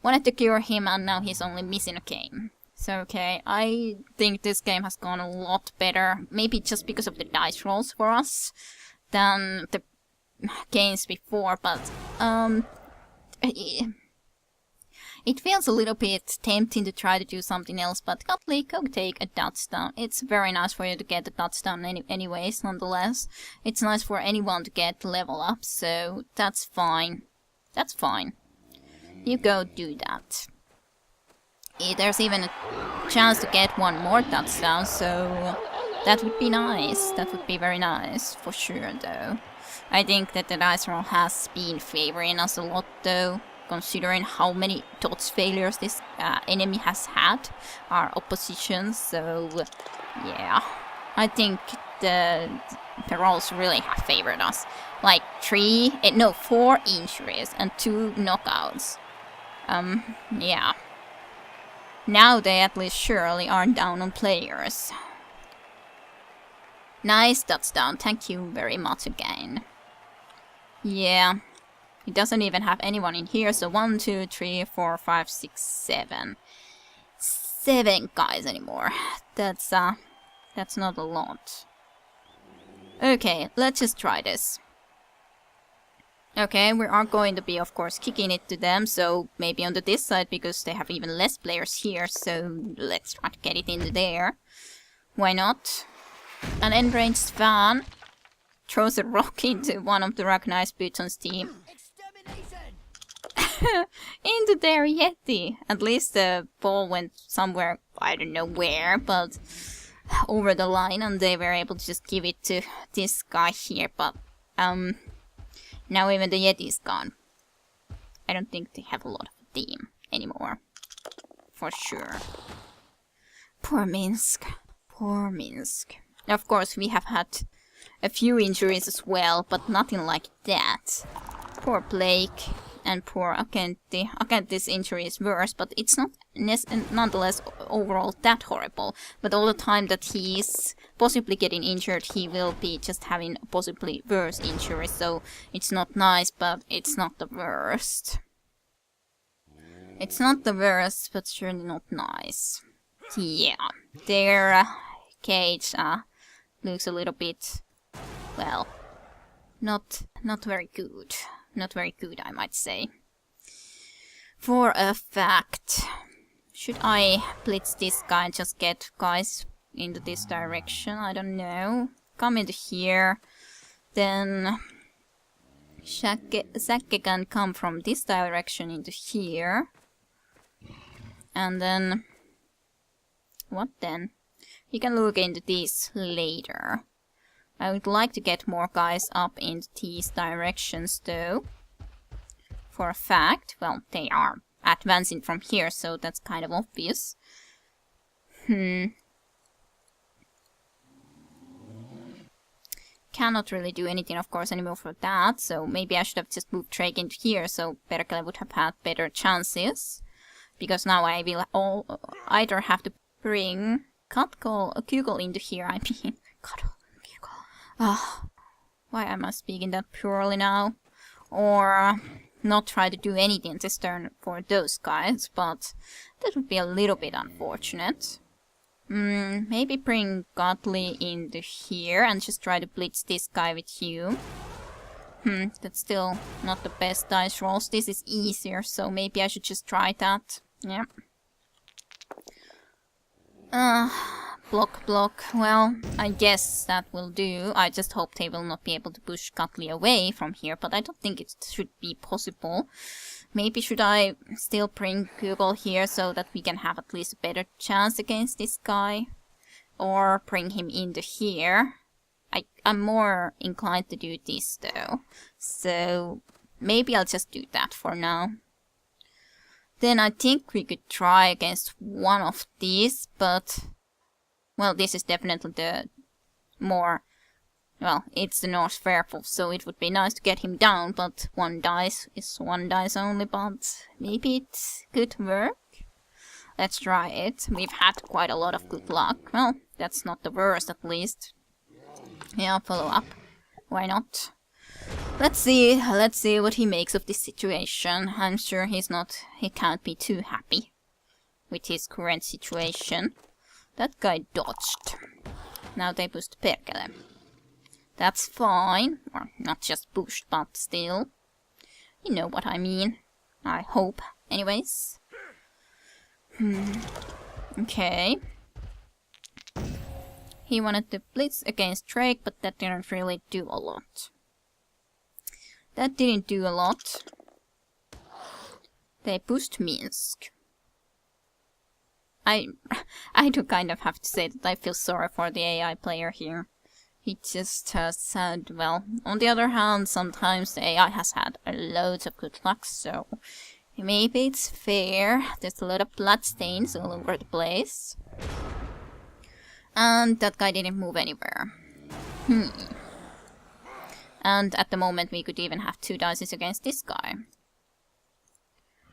wanted to cure him, and now he's only missing a game. So, okay, I think this game has gone a lot better. Maybe just because of the dice rolls for us than the games before, but it feels a little bit tempting to try to do something else, but Cutley, go take a touchdown. It's very nice for you to get the touchdown anyways, nonetheless. It's nice for anyone to get level up, so that's fine. That's fine. You go do that. There's even a chance to get one more touchdown, so that would be nice. That would be very nice, for sure, though. I think that the dice roll has been favoring us a lot, though, considering how many dodge failures this enemy has had, our opposition, so yeah. I think the rolls really have favored us. Like 4 injuries and 2 knockouts. Yeah. Now they at least surely aren't down on players. Nice touchdown, thank you very much again. Yeah. He doesn't even have anyone in here, so 1, 2, 3, 4, 5, 6, 7. 7 guys anymore. That's not a lot. Okay, let's just try this. Okay, we are going to be, of course, kicking it to them, so maybe onto this side, because they have even less players here, so let's try to get it into there. Why not? An enraged fan throws a rock into one of the recognized Buton's team. Into their Yeti! At least the ball went somewhere, I don't know where, but over the line, and they were able to just give it to this guy here, but now even the Yeti is gone. I don't think they have a lot of a team anymore. For sure. Poor Minsk. Poor Minsk. Of course, we have had a few injuries as well, but nothing like that. Poor Blake and poor Akenti. Akenti's injury is worse, but it's not nonetheless overall that horrible. But all the time that he's possibly getting injured, he will be just having possibly worse injuries. So it's not nice, but it's not the worst. It's not the worst, but surely not nice. Yeah, their cage looks a little bit, well, not very good. Not very good, I might say. For a fact. Should I blitz this guy and just get guys into this direction? I don't know. Come into here. Then Zakke can come from this direction into here. And then... what then? You can look into this later. I would like to get more guys up into these directions though. For a fact, well, they are advancing from here, so that's kind of obvious. Cannot really do anything, of course, anymore for that, so maybe I should have just moved Drake into here, so Perkele would have had better chances. Because now I will either have to bring Kugel into here, I mean, why am I speaking that purely now? Or not try to do anything this turn for those guys, but that would be a little bit unfortunate. Maybe bring Godly into here and just try to blitz this guy with you. That's still not the best dice rolls. This is easier, so maybe I should just try that. Yeah. Block. Well, I guess that will do. I just hope they will not be able to push Godly away from here, but I don't think it should be possible. Maybe should I still bring Google here so that we can have at least a better chance against this guy? Or bring him into here? I'm more inclined to do this though. So maybe I'll just do that for now. Then I think we could try against one of these, but... well, this is definitely the more... well, it's the Norse werewolf, so it would be nice to get him down, but one dice is one dice only, but maybe it could work? Let's try it. We've had quite a lot of good luck. Well, that's not the worst, at least. Yeah, follow up. Why not? Let's see what he makes of this situation. I'm sure he can't be too happy with his current situation. That guy dodged. Now they pushed Perkele. That's fine. Or not just pushed, but still. You know what I mean. I hope. Anyways. Okay. He wanted to blitz against Drake, but that didn't really do a lot. That didn't do a lot. They pushed Minsk. I do kind of have to say that I feel sorry for the AI player here. He just has had, well, on the other hand, sometimes the AI has had loads of good luck, so maybe it's fair. There's a lot of blood stains all over the place. And that guy didn't move anywhere. And at the moment we could even have 2 dices against this guy.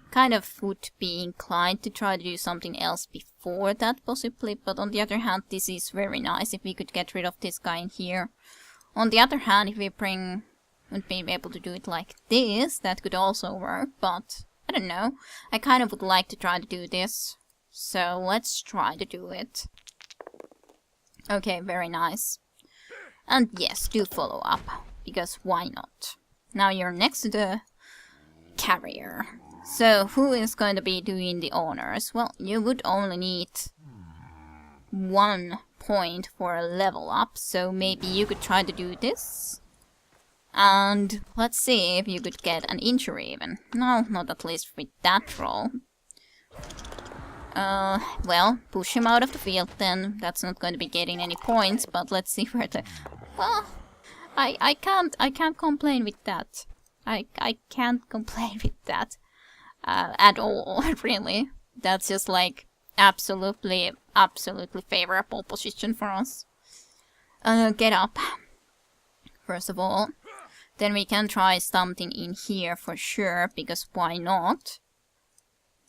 Kind of would be inclined to try to do something else before that, possibly, but on the other hand, this is very nice if we could get rid of this guy in here. On the other hand, if we would be able to do it like this, that could also work, but I don't know. I kind of would like to try to do this, so let's try to do it. Okay, very nice. And yes, do follow up, because why not? Now you're next to the carrier. So, who is going to be doing the honors? Well, you would only need 1 point for a level up, so maybe you could try to do this. And let's see if you could get an injury even. No, not at least with that roll. Well, push him out of the field then. That's not going to be getting any points, but let's see where the... well, I can't complain with that. I can't complain with that. At all, really. That's just like absolutely favorable position for us. get up, first of all. Then we can try something in here for sure, because why not?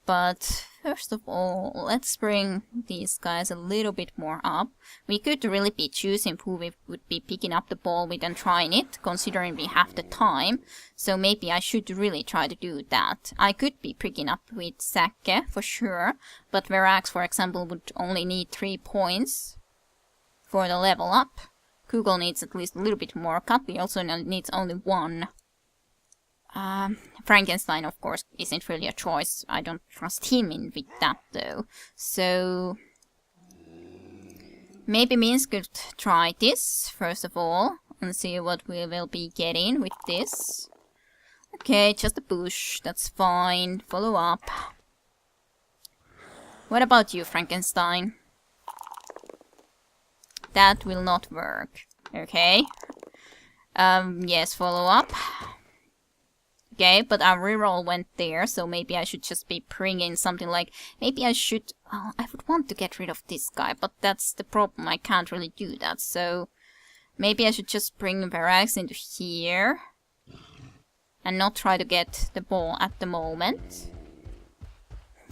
But first of all, let's bring these guys a little bit more up. We could really be choosing who we would be picking up the ball with and trying it, considering we have the time. So maybe I should really try to do that. I could be picking up with Säkke for sure, but Verax, for example, would only need 3 points for the level up. Kugel needs at least a little bit more. Katli also needs only 1. Frankenstein, of course, isn't really a choice. I don't trust him in with that, though. So maybe Minsk could try this, first of all, and see what we will be getting with this. Okay, just a push. That's fine. Follow up. What about you, Frankenstein? That will not work. Okay. Yes, follow up. Okay, but our reroll went there, so maybe I should just be bringing something like... Maybe I should... Oh, I would want to get rid of this guy, but that's the problem. I can't really do that, so... Maybe I should just bring Verax into here. And not try to get the ball at the moment.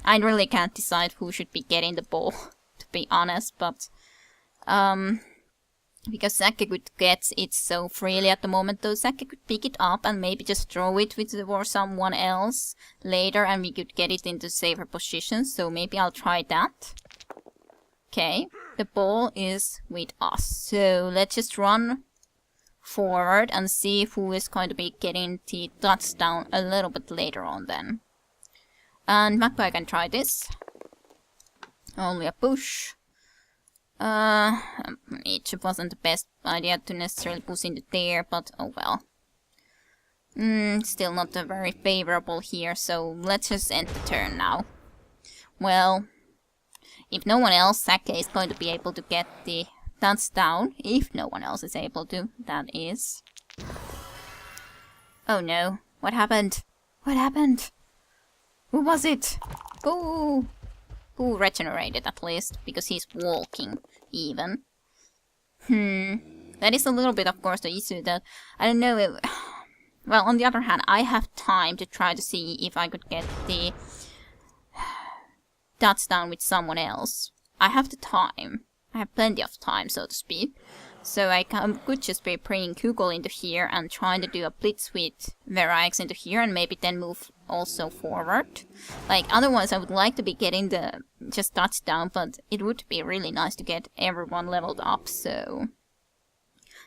I really can't decide who should be getting the ball, to be honest, but... Because Säkke could get it so freely at the moment, though Säkke could pick it up and maybe just throw it for someone else later and we could get it into safer positions, so maybe I'll try that. Okay, the ball is with us, so let's just run forward and see who is going to be getting the touchdown a little bit later on then. And Magpie can try this. Only a push. It wasn't the best idea to necessarily push into there, but oh well. Still not very favorable here, so let's just end the turn now. Well, if no one else, Säkke is going to be able to get the touchdown. If no one else is able to, that is. Oh no, what happened? What happened? Who was it? Ooh! Who regenerated at least, because he's walking, even. That is a little bit, of course, the issue that, I don't know, well, on the other hand, I have time to try to see if I could get the touchdown with someone else. I have the time. I have plenty of time, so to speak. So I could just be bringing Kugel into here and trying to do a blitz with Verax into here and maybe then move also forward. Like, otherwise I would like to be getting the just touchdown, but it would be really nice to get everyone leveled up, so...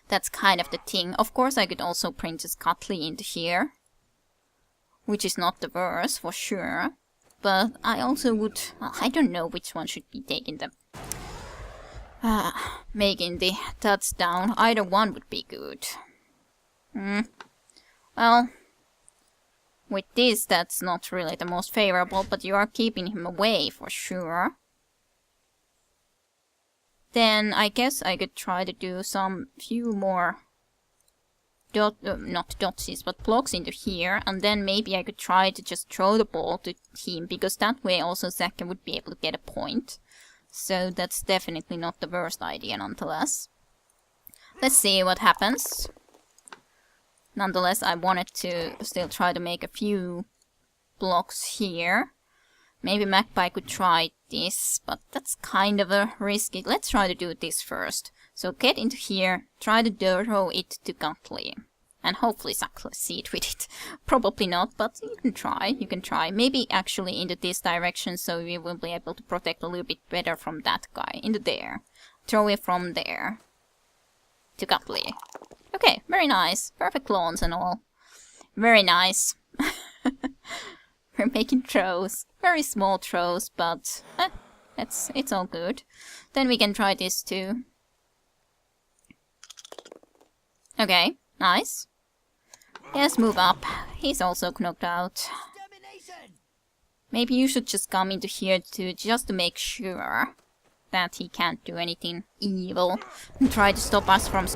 That's kind of the thing. Of course I could also bring just Katli into here, which is not the worst, for sure. But I also would... Well, I don't know which one should be taking the... making the touchdown. Either one would be good. Well, with this, that's not really the most favorable, but you are keeping him away for sure. Then I guess I could try to do some few more not dodges, but blocks into here, and then maybe I could try to just throw the ball to him, because that way also Säkke would be able to get a point. So that's definitely not the worst idea, nonetheless. Let's see what happens. Nonetheless, I wanted to still try to make a few blocks here. Maybe Magpie could try this, but that's kind of a risky. Let's try to do this first. So get into here, try to throw it to Katli. And hopefully succeed with it. Probably not, but you can try. You can try. Maybe actually into this direction, so we will be able to protect a little bit better from that guy. Into there. Throw it from there. To Katli. Okay, very nice. Perfect clones and all. Very nice. We're making throws. Very small throws, but it's all good. Then we can try this too. Okay, nice. Yes, move up. He's also knocked out. Maybe you should just come into here just to make sure that he can't do anything evil and try to stop us from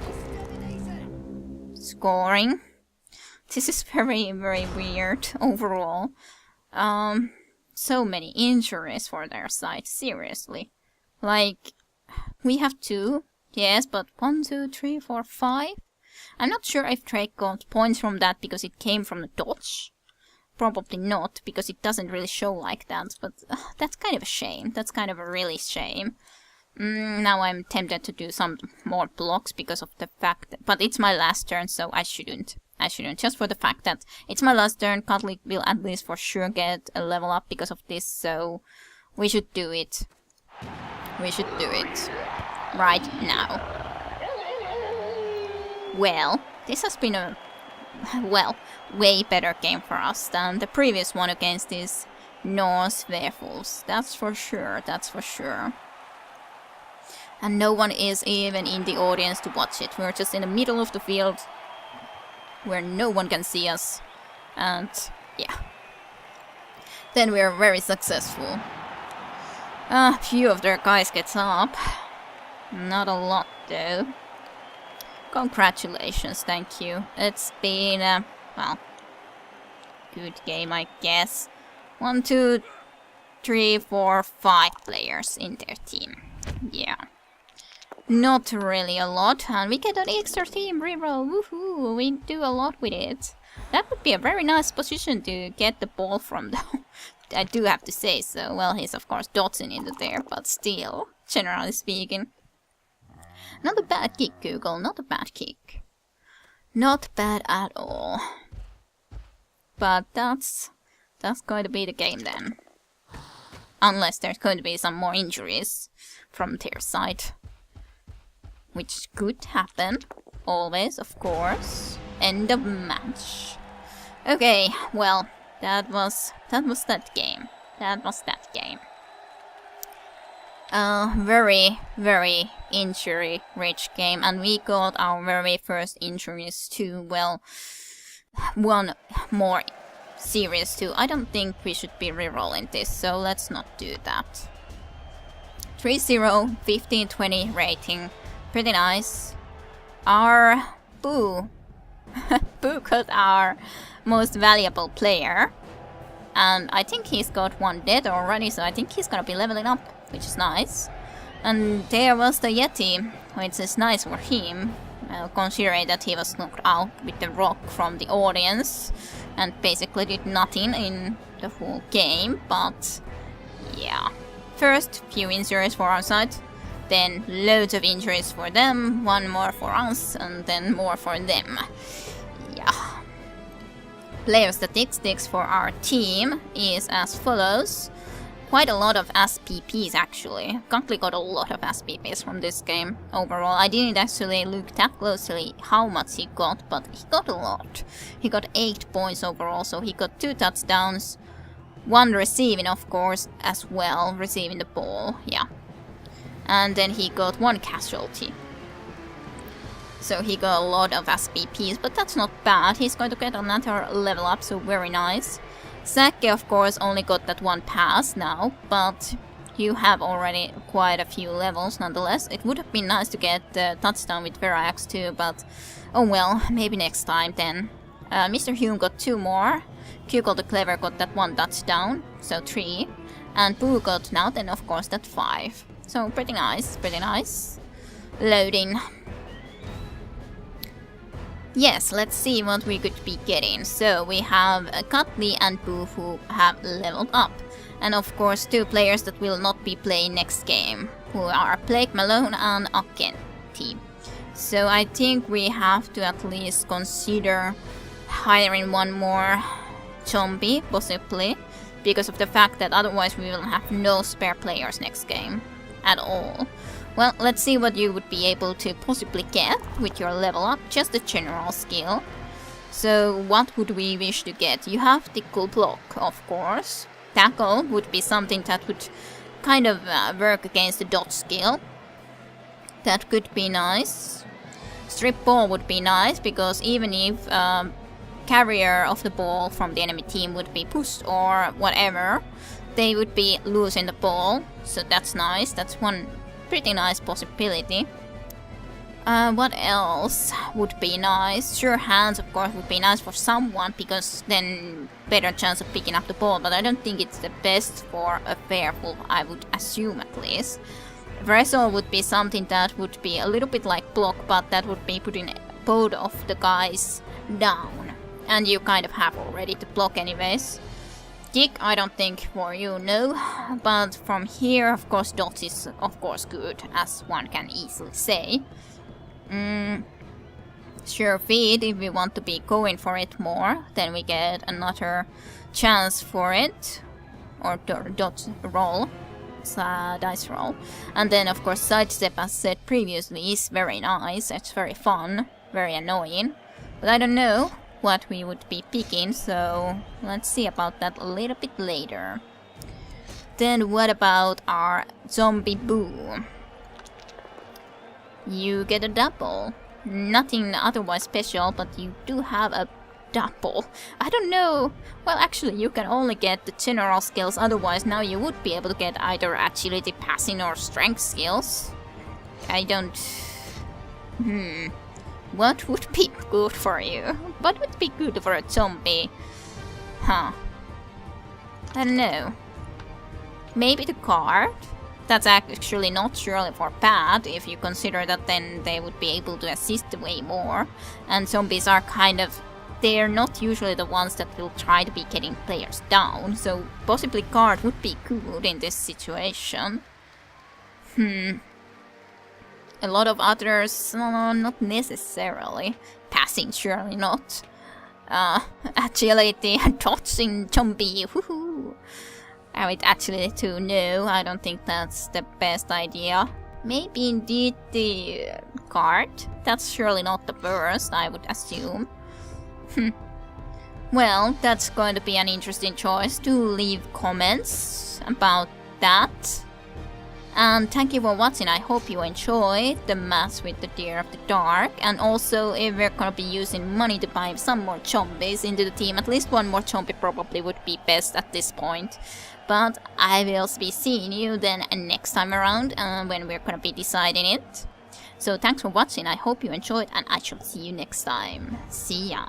scoring. This is very, very weird overall. So many injuries for their side, seriously. Like, we have 2. Yes, but 1, 2, 3, 4, 5. I'm not sure if Drake got points from that because it came from the dodge. Probably not, because it doesn't really show like that, but that's kind of a shame. That's kind of a really shame. Now I'm tempted to do some more blocks because of the fact that... But it's my last turn, so I shouldn't. Just for the fact that it's my last turn, Cutley will at least for sure get a level up because of this, so we should do it. We should do it. Right now. Well, this has been a... well, way better game for us than the previous one against these Norse werewolves. That's for sure, that's for sure. And no one is even in the audience to watch it. We're just in the middle of the field where no one can see us. And yeah. Then we're very successful. A few of their guys gets up. Not a lot though. Congratulations, thank you. It's been a, well, good game, I guess. 1, 2, 3, 4, 5 players in their team. Yeah. Not really a lot, and we get an extra team reroll. Woohoo! We do a lot with it. That would be a very nice position to get the ball from, though. I do have to say so. Well, he's of course dodging into there, but still, generally speaking. Not a bad kick, Google. Not a bad kick. Not bad at all. But that's going to be the game then. Unless there's going to be some more injuries from their side. Which could happen. Always, of course. End of match. Okay, well, that was that game. That was that game. Very, very injury-rich game, and we got our very first injuries too. Well, one more serious too. I don't think we should be rerolling this, so let's not do that. 3-0, 15-20 rating. Pretty nice. Our Boo. Boo got our most valuable player. And I think he's got 1 dead already, so I think he's gonna be leveling up, which is nice. And there was the Yeti, which is nice for him, considering that he was knocked out with the rock from the audience and basically did nothing in the whole game, but yeah. First, few injuries for our side, then loads of injuries for them, 1 more for us, and then more for them. Yeah. Player statistics for our team is as follows. Quite a lot of SPPs actually. Cutley got a lot of SPPs from this game overall. I didn't actually look that closely how much he got, but he got a lot. He got 8 points overall, so he got 2 touchdowns, 1 receiving of course as well, receiving the ball, yeah. And then he got 1 casualty. So he got a lot of SPPs, but that's not bad. He's going to get another level up, so very nice. Sake, of course, only got that 1 pass now, but you have already quite a few levels nonetheless. It would have been nice to get the touchdown with Verax too, but oh well, maybe next time then. Mr. Hume got 2 more. Kugel the Clever got that 1 touchdown, so 3. And Boo got now then of course that 5. So pretty nice, pretty nice. Loading. Yes, let's see what we could be getting. So we have Cutley and Boo who have leveled up. And of course 2 players that will not be playing next game, who are Blake Malone and Akenti. So I think we have to at least consider hiring 1 more zombie, possibly, because of the fact that otherwise we will have no spare players next game at all. Well, let's see what you would be able to possibly get with your level up, just the general skill. So what would we wish to get? You have Tickle Block, of course. Tackle would be something that would kind of work against the dodge skill. That could be nice. Strip Ball would be nice, because even if carrier of the ball from the enemy team would be pushed or whatever, they would be losing the ball. So that's nice, that's 1 pretty nice possibility. What else would be nice? Sure Hands of course would be nice for someone, because then better chance of picking up the ball, but I don't think it's the best for a werewolf, I would assume at least. Vessel would be something that would be a little bit like block, but that would be putting both of the guys down. And you kind of have already to block anyways. Kick, I don't think for you, no. But from here, of course, dodge is of course good, as one can easily say. Sure feet, if we want to be going for it more, then we get another chance for it. Or dodge roll. Dice roll. And then of course sidestep, as said previously, is very nice. It's very fun, very annoying. But I don't know what we would be picking, so let's see about that a little bit later. Then what about our zombie boo? You get a double. Nothing otherwise special, but you do have a double. I don't know. Well, actually, you can only get the general skills. Otherwise, now you would be able to get either agility, passing, or strength skills. I don't... What would be good for you? What would be good for a zombie? Huh. I don't know. Maybe the card? That's actually not surely for bad, if you consider that then they would be able to assist way more. And zombies are kind of... They're not usually the ones that will try to be getting players down, so possibly card would be good in this situation. A lot of others, not necessarily. Passing, surely not. Agility, dodging, zombie, woohoo! With agility too, no, I don't think that's the best idea. Maybe indeed the card? That's surely not the worst, I would assume. Well, that's going to be an interesting choice. Do leave comments about that. And thank you for watching. I hope you enjoyed the match with the Deer of the Dark. And also, if we're gonna be using money to buy some more zombies into the team, at least one more zombie probably would be best at this point. But I will be seeing you then next time around when we're gonna be deciding it. So thanks for watching. I hope you enjoyed, and I shall see you next time. See ya.